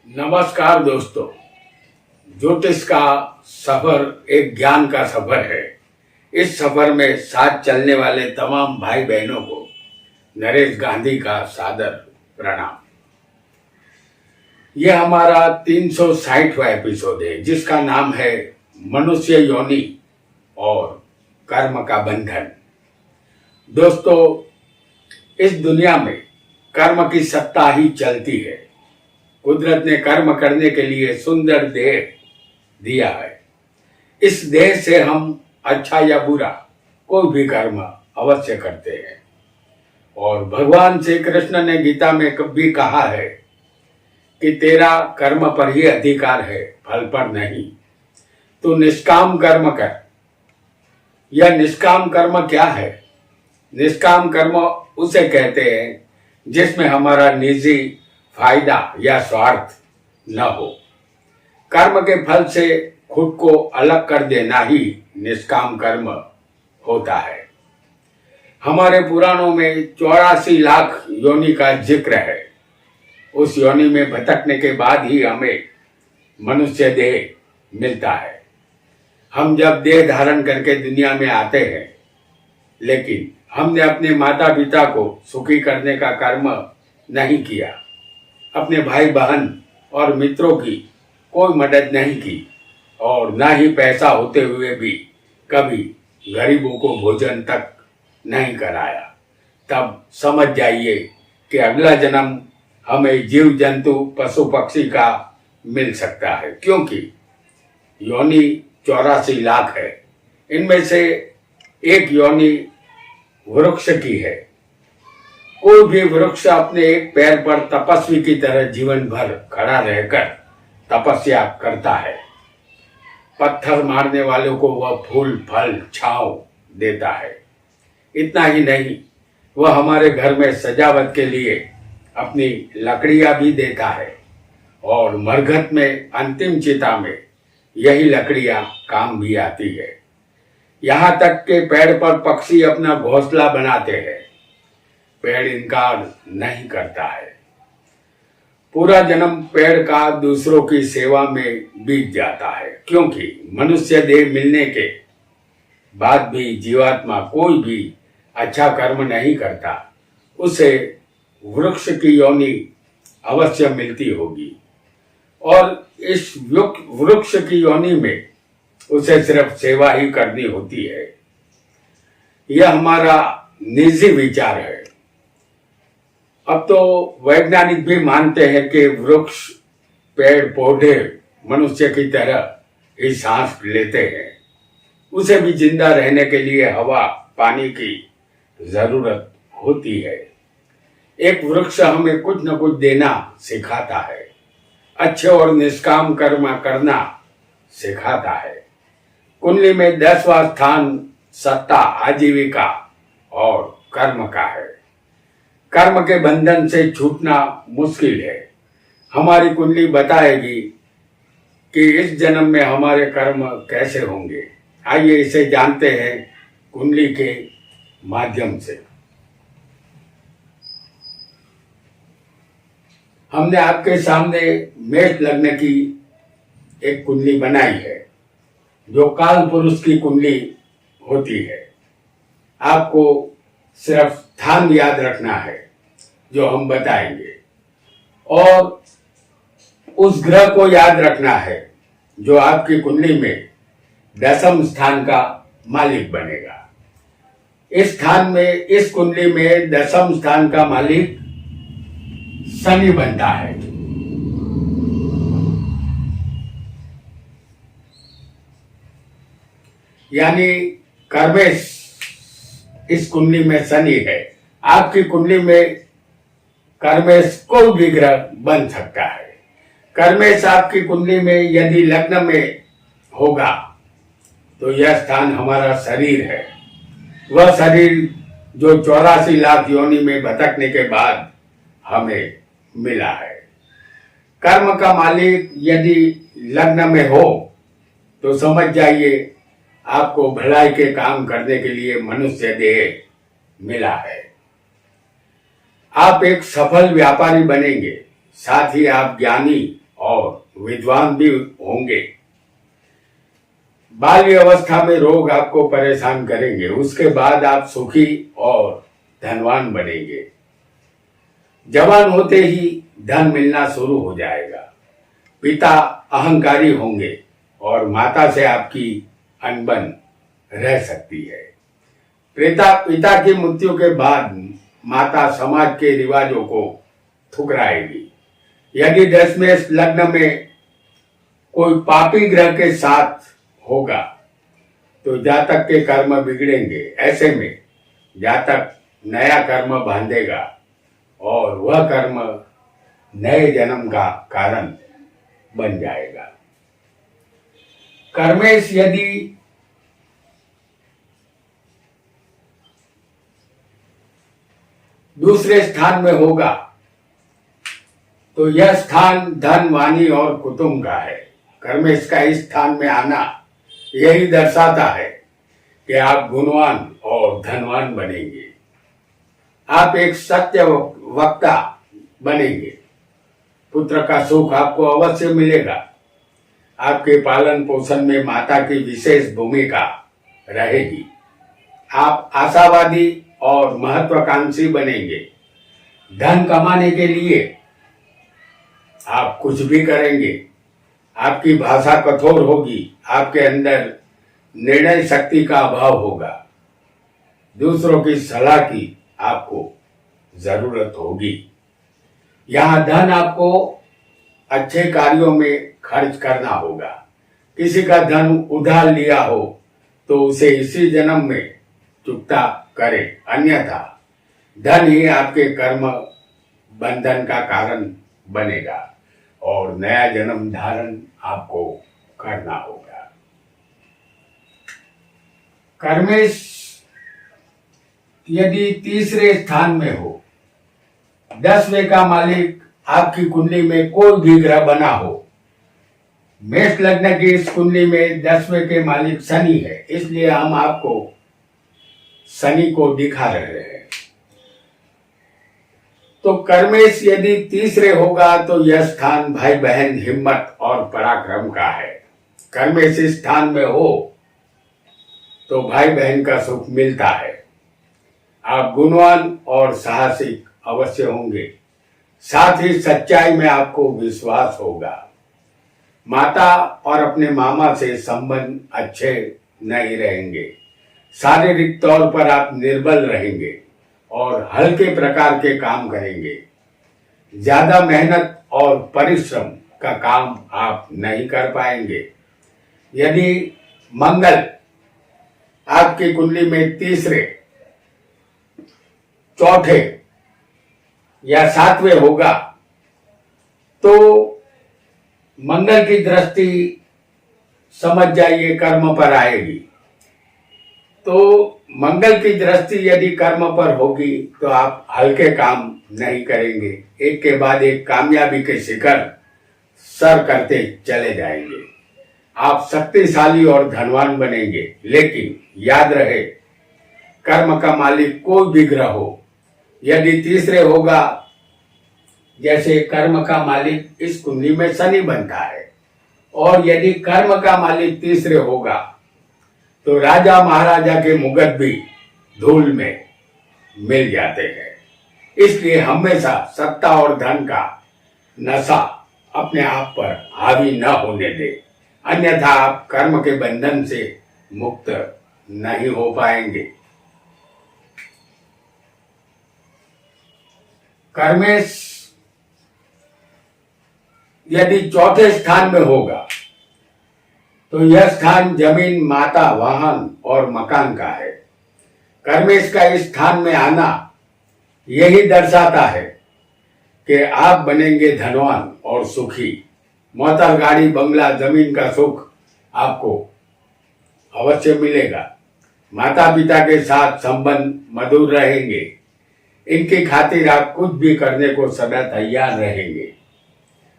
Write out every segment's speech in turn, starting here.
नमस्कार दोस्तों। ज्योतिष का सफर एक ज्ञान का सफर है। इस सफर में साथ चलने वाले तमाम भाई बहनों को नरेश गांधी का सादर प्रणाम। यह हमारा 360वां एपिसोड है जिसका नाम है मनुष्य योनि और कर्म का बंधन। दोस्तों, इस दुनिया में कर्म की सत्ता ही चलती है। कुदरत ने कर्म करने के लिए सुंदर देह दिया है। इस देह से हम अच्छा या बुरा कोई भी कर्म अवश्य करते हैं। और भगवान श्री कृष्ण ने गीता में कभी कहा है कि तेरा कर्म पर ही अधिकार है, फल पर नहीं। तो निष्काम कर्म कर। यह निष्काम कर्म क्या है? निष्काम कर्म उसे कहते हैं जिसमें हमारा निजी फायदा या स्वार्थ न हो। कर्म के फल से खुद को अलग कर देना ही निष्काम कर्म होता है। हमारे पुराणों में 84 लाख योनि का जिक्र है। उस योनि में भटकने के बाद ही हमें मनुष्य देह मिलता है। हम जब देह धारण करके दुनिया में आते हैं, लेकिन हमने अपने माता पिता को सुखी करने का कर्म नहीं किया, अपने भाई बहन और मित्रों की कोई मदद नहीं की और ना ही पैसा होते हुए भी कभी गरीबों को भोजन तक नहीं कराया, तब समझ जाइए कि अगला जन्म हमें जीव जंतु पशु पक्षी का मिल सकता है। क्योंकि योनि 84 लाख है। इनमें से एक योनि वृक्ष की है। कोई भी वृक्ष अपने एक पैर पर तपस्वी की तरह जीवन भर खड़ा रहकर तपस्या करता है। पत्थर मारने वालों को वह फूल फल छांव देता है। इतना ही नहीं, वह हमारे घर में सजावट के लिए अपनी लकड़ियां भी देता है और मरघट में अंतिम चिता में यही लकड़ियां काम भी आती है। यहाँ तक के पेड़ पर पक्षी अपना घोंसला बनाते हैं। पेड़ इनकार नहीं करता है। पूरा जन्म पेड़ का दूसरों की सेवा में बीत जाता है। क्योंकि मनुष्य देह मिलने के बाद भी जीवात्मा कोई भी अच्छा कर्म नहीं करता, उसे वृक्ष की योनि अवश्य मिलती होगी। और इस वृक्ष की योनि में उसे सिर्फ सेवा ही करनी होती है। यह हमारा निजी विचार है। अब तो वैज्ञानिक भी मानते हैं कि वृक्ष पेड़ पौधे मनुष्य की तरह ही सांस लेते हैं। उसे भी जिंदा रहने के लिए हवा पानी की जरूरत होती है। एक वृक्ष हमें कुछ न कुछ देना सिखाता है, अच्छे और निष्काम कर्म करना सिखाता है। कुंडली में 10वां स्थान सत्ता, आजीविका और कर्म का है। कर्म के बंधन से छूटना मुश्किल है। हमारी कुंडली बताएगी कि इस जन्म में हमारे कर्म कैसे होंगे। आइए इसे जानते हैं कुंडली के माध्यम से। हमने आपके सामने मेष लग्न की एक कुंडली बनाई है जो काल पुरुष की कुंडली होती है। आपको सिर्फ स्थान याद रखना है जो हम बताएंगे, और उस ग्रह को याद रखना है जो आपकी कुंडली में 10वें स्थान का मालिक बनेगा। इस कुंडली में 10वें स्थान का मालिक शनि बनता है। यानी कर्मेश इस कुंडली में शनि है। आपकी कुंडली में कर्मेश कोई भी ग्रह बन सकता है। कर्मेश आपकी कुंडली में यदि लग्न में होगा तो यह स्थान हमारा शरीर है। वह शरीर जो 84 लाख योनि में भटकने के बाद हमें मिला है। कर्म का मालिक यदि लग्न में हो तो समझ जाइए आपको भलाई के काम करने के लिए मनुष्य देह मिला है। आप एक सफल व्यापारी बनेंगे, साथ ही आप ज्ञानी और विद्वान भी होंगे। बाल्य अवस्था में रोग आपको परेशान करेंगे, उसके बाद आप सुखी और धनवान बनेंगे। जवान होते ही धन मिलना शुरू हो जाएगा। पिता अहंकारी होंगे और माता से आपकी अनबन रह सकती है। पिता की मृत्यु के बाद माता समाज के रिवाजों को ठुकराएगी। यदि दशमेश लग्न में कोई पापी ग्रह के साथ होगा तो जातक के कर्म बिगड़ेंगे। ऐसे में जातक नया कर्म बांधेगा और वह कर्म नए जन्म का कारण बन जाएगा। कर्मेश यदि दूसरे स्थान में होगा तो यह स्थान धन, वाणी और कुटुंब का है। कर्मेश का इस स्थान में आना यही दर्शाता है कि आप गुणवान और धनवान बनेंगे। आप एक सत्य वक्ता बनेंगे। पुत्र का सुख आपको अवश्य मिलेगा। आपके पालन पोषण में माता की विशेष भूमिका रहेगी। आप आशावादी और महत्वाकांक्षी बनेंगे। धन कमाने के लिए आप कुछ भी करेंगे। आपकी भाषा कठोर होगी। आपके अंदर निर्णय शक्ति का अभाव होगा। दूसरों की सलाह की आपको जरूरत होगी। यहाँ धन आपको अच्छे कार्यों में खर्च करना होगा। किसी का धन उधार लिया हो तो उसे इसी जन्म में चुकता करे, अन्यथा धन ही आपके कर्म बंधन का कारण बनेगा और नया जन्म धारण आपको करना होगा। कर्मेश यदि तीसरे स्थान में हो, 10वें का मालिक आपकी कुंडली में कोई भी ग्रह बना हो। मेष लग्न की इस कुंडली में 10वें के मालिक शनि है, इसलिए हम आपको शनि को दिखा रहे हैं। तो कर्मेश यदि तीसरे होगा तो यह स्थान भाई बहन, हिम्मत और पराक्रम का है। कर्मेश इस स्थान में हो तो भाई बहन का सुख मिलता है। आप गुणवान और साहसिक अवश्य होंगे। साथ ही सच्चाई में आपको विश्वास होगा। माता और अपने मामा से संबंध अच्छे नहीं रहेंगे। शारीरिक तौर पर आप निर्बल रहेंगे और हल्के प्रकार के काम करेंगे। ज्यादा मेहनत और परिश्रम का काम आप नहीं कर पाएंगे। यदि मंगल आपकी कुंडली में तीसरे, चौथे या 7वें होगा तो मंगल की दृष्टि समझ जाइए कर्म पर आएगी। तो मंगल की दृष्टि यदि कर्म पर होगी तो आप हल्के काम नहीं करेंगे। एक के बाद एक कामयाबी के शिखर सर करते चले जाएंगे। आप शक्तिशाली और धनवान बनेंगे। लेकिन याद रहे, कर्म का मालिक कोई भी ग्रह हो, यदि तीसरे होगा, जैसे कर्म का मालिक इस कुंडली में शनि बनता है, और यदि कर्म का मालिक तीसरे होगा तो राजा महाराजा के मुगट भी धूल में मिल जाते हैं। इसलिए हमेशा सत्ता और धन का नशा अपने आप पर हावी न होने दे, अन्यथा आप कर्म के बंधन से मुक्त नहीं हो पाएंगे। कर्मेश यदि चौथे स्थान में होगा तो यह स्थान जमीन, माता, वाहन और मकान का है। कर्मेश का इस स्थान में आना यही दर्शाता है कि आप बनेंगे धनवान और सुखी। मोटर, गाड़ी, बंगला, जमीन का सुख आपको अवश्य मिलेगा। माता पिता के साथ संबंध मधुर रहेंगे। इनकी खातिर आप कुछ भी करने को सदा तैयार रहेंगे।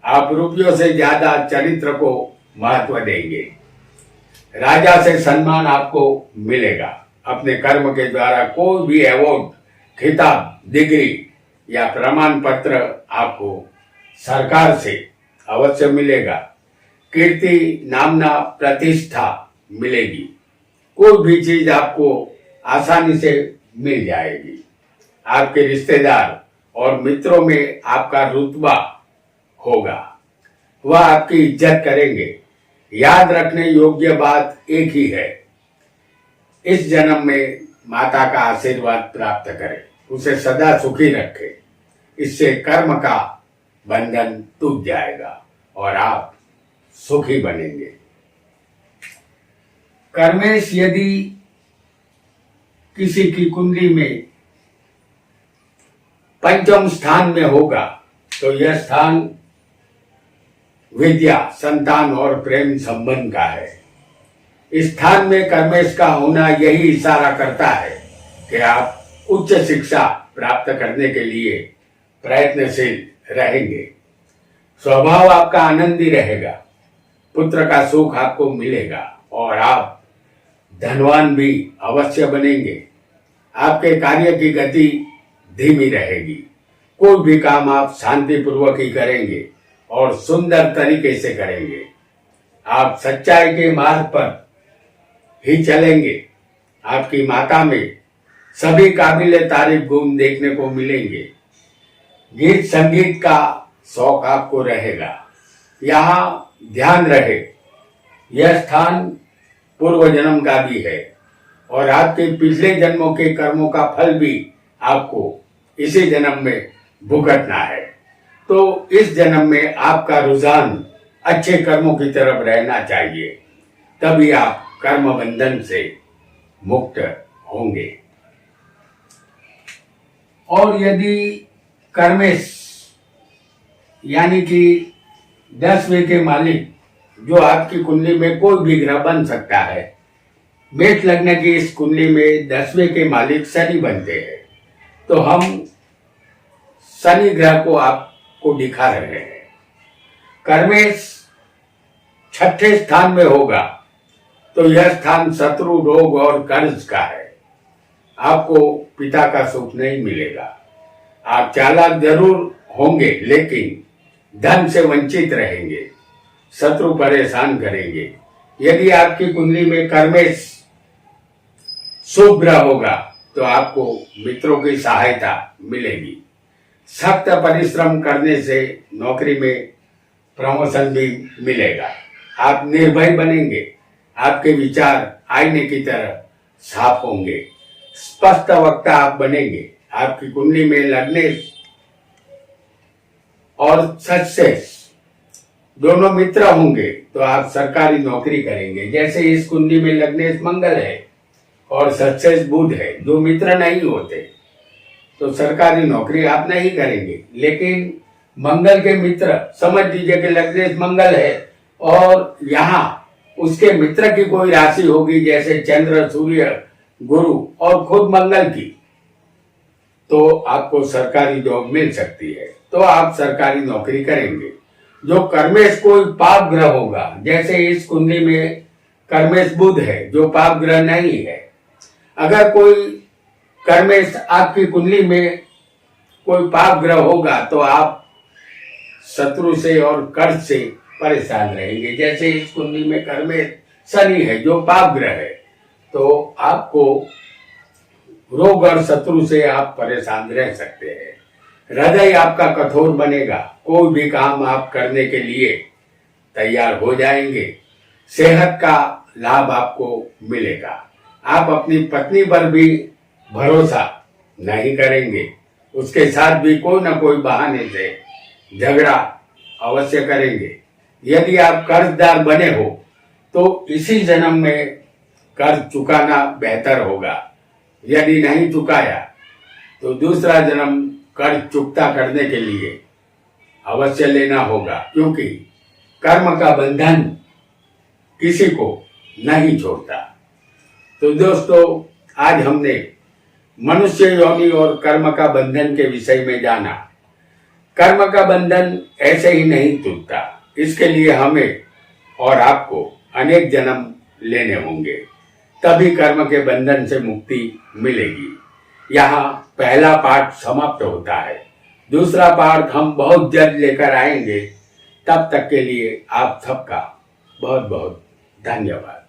आप रुपयों से ज्यादा चरित्र को महत्व देंगे। राजा से सम्मान आपको मिलेगा। अपने कर्म के द्वारा कोई भी अवार्ड, खिताब, डिग्री या प्रमाण पत्र आपको सरकार से अवश्य मिलेगा। कीर्ति, नामना, प्रतिष्ठा मिलेगी। कोई भी चीज आपको आसानी से मिल जाएगी। आपके रिश्तेदार और मित्रों में आपका रुतबा होगा, वह आपकी इज्जत करेंगे। याद रखने योग्य बात एक ही है, इस जन्म में माता का आशीर्वाद प्राप्त करें, उसे सदा सुखी रखें। इससे कर्म का बंधन टूट जाएगा और आप सुखी बनेंगे। कर्मेश यदि किसी की कुंडली में पंचम स्थान में होगा तो यह स्थान विद्या, संतान और प्रेम संबंध का है। इस स्थान में कर्मेश का होना यही इशारा करता है कि आप उच्च शिक्षा प्राप्त करने के लिए प्रयत्नशील रहेंगे। स्वभाव आपका आनंदी रहेगा, पुत्र का सुख आपको मिलेगा और आप धनवान भी अवश्य बनेंगे। आपके कार्य की गति धीमी रहेगी। कोई भी काम आप शांतिपूर्वक ही करेंगे और सुंदर तरीके से करेंगे। आप सच्चाई के मार्ग पर ही चलेंगे। आपकी माता में सभी काबिल तारीफ गुण देखने को मिलेंगे। गीत संगीत का शौक आपको रहेगा। यहाँ ध्यान रहे, यह स्थान पूर्व जन्म का भी है और आपके पिछले जन्मों के कर्मों का फल भी आपको इसी जन्म में भुगतना है। तो इस जन्म में आपका रुझान अच्छे कर्मों की तरफ रहना चाहिए, तभी आप कर्म बंधन से मुक्त होंगे। और यदि कर्मेश यानी कि 10वें के मालिक, जो आपकी कुंडली में कोई भी ग्रह बन सकता है, मेष लग्न की इस कुंडली में 10वें के मालिक शनि बनते हैं, तो हम शनि ग्रह को आपको दिखा रहे हैं। कर्मेश 6ठे स्थान में होगा तो यह स्थान शत्रु, रोग और कर्ज का है। आपको पिता का सुख नहीं मिलेगा। आप चालाक जरूर होंगे लेकिन धन से वंचित रहेंगे। शत्रु परेशान करेंगे। यदि आपकी कुंडली में कर्मेश शुभ ग्रह होगा तो आपको मित्रों की सहायता मिलेगी। सख्त परिश्रम करने से नौकरी में प्रमोशन भी मिलेगा। आप निर्भय बनेंगे। आपके विचार आईने की तरह साफ होंगे। स्पष्ट वक्ता आप बनेंगे। आपकी कुंडली में लग्नेश और सक्सेस दोनों मित्र होंगे तो आप सरकारी नौकरी करेंगे। जैसे इस कुंडली में लग्नेश मंगल है और सक्सेस बुध है, जो मित्र नहीं होते तो सरकारी नौकरी आप नहीं करेंगे। लेकिन मंगल के मित्र, समझ लीजिए कि लग्नेश मंगल है और यहाँ उसके मित्र की कोई राशि होगी, जैसे चंद्र, सूर्य, गुरु और खुद मंगल की, तो आपको सरकारी जॉब मिल सकती है, तो आप सरकारी नौकरी करेंगे। जो कर्मेश कोई पाप ग्रह होगा, जैसे इस कुंडली में कर्मेश बुध है जो पाप ग्रह नहीं है, अगर कोई कर्मेश आपकी कुंडली में कोई पाप ग्रह होगा तो आप शत्रु से और कर्ज से परेशान रहेंगे। जैसे इस कुंडली में कर्मेश शनि है जो पाप ग्रह है, तो आपको रोग और शत्रु से आप परेशान रह सकते हैं। हृदय आपका कठोर बनेगा। कोई भी काम आप करने के लिए तैयार हो जाएंगे। सेहत का लाभ आपको मिलेगा। आप अपनी पत्नी पर भी भरोसा नहीं करेंगे। उसके साथ भी कोई ना कोई बहाने से झगड़ा अवश्य करेंगे। यदि आप कर्जदार बने हो तो इसी जन्म में कर्ज चुकाना बेहतर होगा। यदि नहीं चुकाया तो दूसरा जन्म कर्ज चुकता करने के लिए अवश्य लेना होगा, क्योंकि कर्म का बंधन किसी को नहीं छोड़ता। तो दोस्तों, आज हमने मनुष्य योनि और कर्म का बंधन के विषय में जाना। कर्म का बंधन ऐसे ही नहीं टूटता, इसके लिए हमें और आपको अनेक जन्म लेने होंगे, तभी कर्म के बंधन से मुक्ति मिलेगी। यहाँ पहला पाठ समाप्त होता है। दूसरा पाठ हम बहुत जल्द लेकर आएंगे। तब तक के लिए आप सबका बहुत बहुत धन्यवाद।